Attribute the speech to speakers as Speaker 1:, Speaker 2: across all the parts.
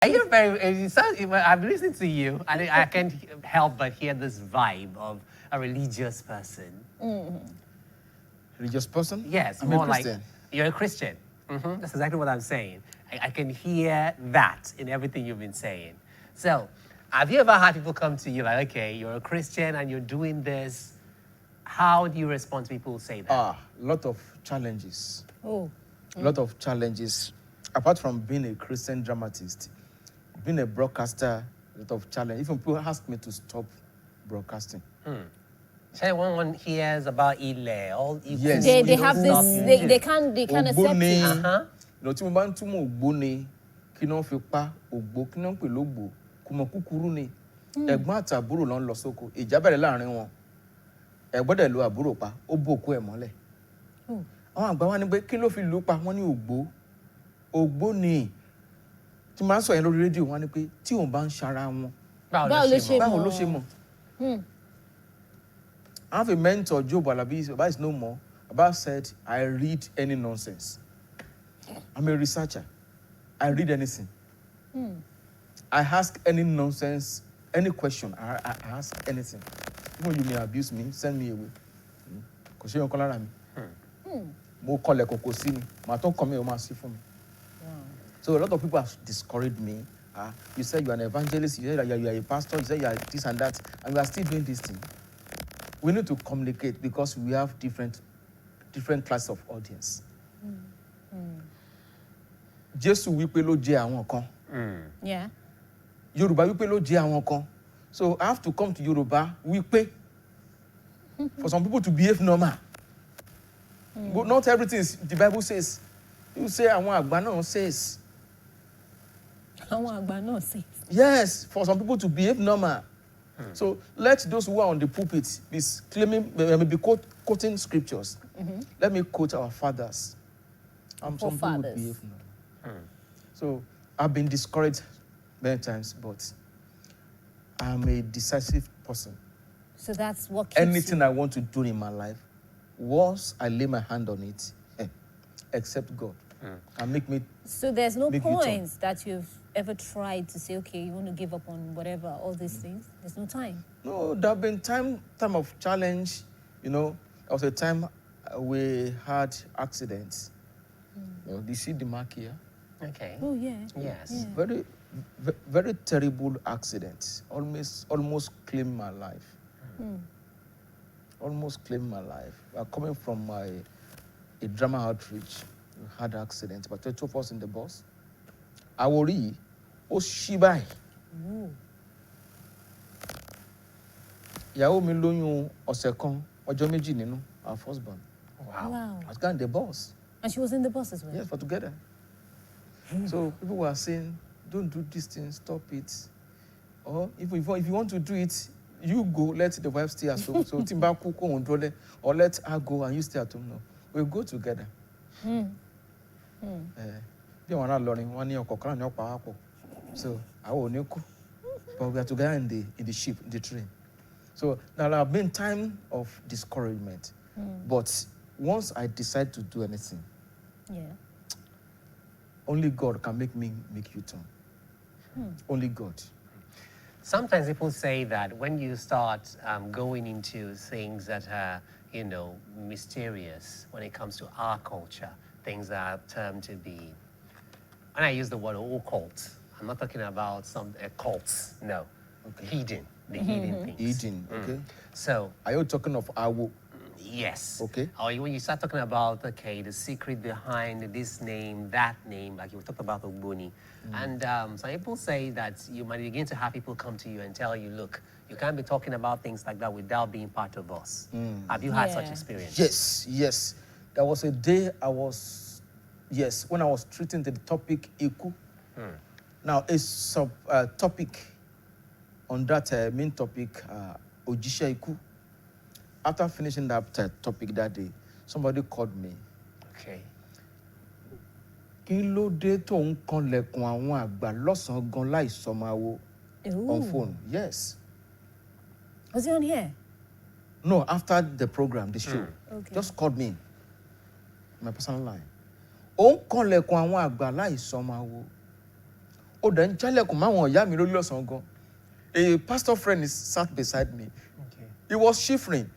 Speaker 1: You're very. I'm listening to you, and I can't help but hear this vibe of a religious person.
Speaker 2: Religious person?
Speaker 1: Yes,
Speaker 2: I'm
Speaker 1: more
Speaker 2: a Christian.
Speaker 1: like you're a Christian. That's exactly what I'm saying. I can hear that in everything you've been saying. So, have you ever had people come to you like, okay, you're a Christian and you're doing this? How do you respond to people who say that?
Speaker 2: A lot of challenges.
Speaker 3: Oh.
Speaker 2: A lot of challenges. Apart from being a Christian dramatist, being a broadcaster, a lot of challenge. Even people ask me to stop broadcasting.
Speaker 1: Say one hears about Ile, all
Speaker 2: Yes.
Speaker 3: They have this, they can't accept it.
Speaker 1: Uh-huh.
Speaker 2: No, tí mo bá ń túmọ̀ ògbó ni, kí náà fi pa ògbó, kí náà ń pè lógbó, kùmọ̀ kúkúrú ni. Ẹ̀gbọ́n àti àbúrò ló ń lọ sóko. Ìjà bẹ̀rẹ̀ láàrin wọn. Ẹ̀gbọ́n dẹ̀ lu àbúrò pa, ó bò òkú ẹ̀ mọ́lẹ̀. Àwọn àgbà wa ní pé kí ló fi lù ú pa? Wọ́n ní ògbó. Ògbó ni. Tí máa ń sọ yẹn lórí rédíò wọn ní pé tí òun bá ń ṣara wọn.
Speaker 3: Báwo ló
Speaker 2: ṣe mọ̀? I have a mentor, Joe Balabi, Baba is no more. Baba said, I read any nonsense. I'm a researcher. I read anything. I ask any nonsense, any question. I ask anything. Even you may abuse me, send me away. Because you don't call me. Mo kole koko si ni. Ma ton come here, ma see for me. So a lot of people have discouraged me. You said you are an evangelist, you said you are a pastor, you said you are this and that, and we are still doing this thing. We need to communicate because we have different class of audience. Jésù wípé ló jẹ́ àwọn kan.
Speaker 3: Yeah.
Speaker 2: Yorùbá wípé ló jẹ́ àwọn kan. So I have to come to Yorùbá wípé for some people to behave normal. But not everything the Bible says. You say àwọn àgbà náà says.
Speaker 3: Àwọn àgbà náà says.
Speaker 2: Yes, for some people to behave normal. So let those who are on the pulpit be claiming, maybe quoting scriptures. Let me quote our fathers. Some people behave normal. So I've been discouraged many times, but I'm a decisive person.
Speaker 3: So that's what keeps
Speaker 2: Anything I want to do in my life, once I lay my hand on it, except God, can make me.
Speaker 3: So there's no point that you've ever tried to say, okay, you want to give up on whatever, all these things? There's no time.
Speaker 2: No, there have been time of challenge. You know, there was a time we had accidents. You know, do you see the mark here?
Speaker 1: Okay.
Speaker 3: Oh, yeah.
Speaker 1: Yes.
Speaker 2: Yeah. Very terrible accident. Almost claimed my life. Almost claimed my life. We are coming from a drama outreach. We had an accident, but 2 of us in the bus. Awori, Oshibai. Ìyàwó mi lóyún ọ̀sẹ̀ kan, ọjọ́ méjì nínú, our first born.
Speaker 3: Wow.
Speaker 2: I was in the bus.
Speaker 3: And she was in the bus as well?
Speaker 2: Yes, we're together. So people were saying, don't do this thing, stop it. Or if you want to do it, you go, let the wife stay at home. So Timba Kuko Ondrole, or let her go and you stay at home. No, we'll go together. They were not learning 1 year, so I will know. But we are together in the ship, in the train. So there have been time of discouragement. But once I decide to do anything, only God can make you turn. Only God.
Speaker 1: Sometimes people say that when you start going into things that are, mysterious when it comes to our culture, things that are termed to be, when I use the word occult, I'm not talking about some cults, no. Okay. Hidden, the hidden things.
Speaker 2: Hidden, okay.
Speaker 1: So.
Speaker 2: Are you talking of Awo?
Speaker 1: Yes.
Speaker 2: Okay.
Speaker 1: Or when you start talking about, okay, the secret behind this name, that name, like you talked about Ogboni. And some people say that you might begin to have people come to you and tell you, look, you can't be talking about things like that without being part of us. Have you had such experience?
Speaker 2: Yes. There was a day when I was treating the topic Iku. Now, a sub-topic on that main topic, Ojisha Iku. After finishing that topic that day, somebody called me.
Speaker 1: Okay.
Speaker 2: Kí ló dé tó ń kanlẹ̀kùn àwọn àgbà lọ́sàn-án gan láìsọmọ on phone? Yes.
Speaker 3: Was he on here?
Speaker 2: No, after the program, the show.
Speaker 3: Okay.
Speaker 2: Just called me. My personal line. Ó ń kanlẹ̀kùn àwọn àgbà láìsọmọ ó dẹ̀ ń jálẹ̀kùn máwọn ìyá mi lórí lọ́sàn-án gan. A pastor friend sat beside me.
Speaker 1: Okay.
Speaker 2: He was shivering.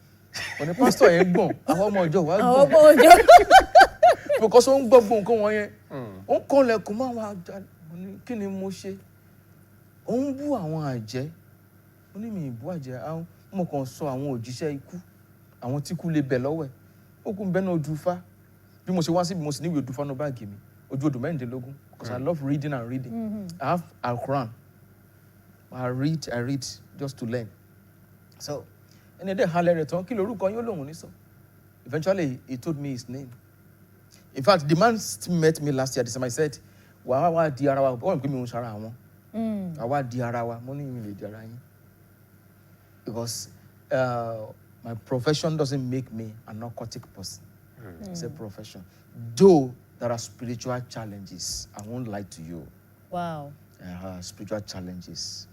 Speaker 2: When the pastor yẹn gbọ̀n, àwọn ọmọ ọjọ́ wa
Speaker 3: Àwọn
Speaker 2: gbọ̀n.
Speaker 3: ọmọ ọjọ́.
Speaker 2: Because ó ń gbọ́ gbọ́ nǹkan wọn yẹn. Ó ń kọ́lẹ̀kùn máwọn àjà. Mo ní kí ni mo ṣe? Ó ń bú àwọn àjẹ́. Mo ní mi ìbú àjẹ́. Àwọn mo kàn sọ àwọn òjíṣẹ́ ikú. Àwọn tí kú lè bẹ̀ lọ́wọ́ ẹ̀. Ó kún bẹ́ẹ̀ náà ojú Ifá. Bí mo ṣe wá síbi mo sì níwèé ojú Ifá náà báàgì mi. Ojú odò mẹ́rìndínlógún. Because I love reading and reading. I have Al-Quran. I read just to learn. So, ẹni dẹ̀ halẹ̀ rẹ̀ tán kí lorúkọ yín ó lòun ní sọ. Eventually, he told me his name. In fact, the man still met me last year. December, I said, wàá di ara wa. Ó wọ́n pè mí òun ṣara àwọn. Àwa di ara wa. Mo ní mi lè di ara yín. Because my profession doesn't make me a narcotic person. It's a profession. Though there are spiritual challenges, I won't lie to you.
Speaker 3: Wow.
Speaker 2: Spiritual challenges.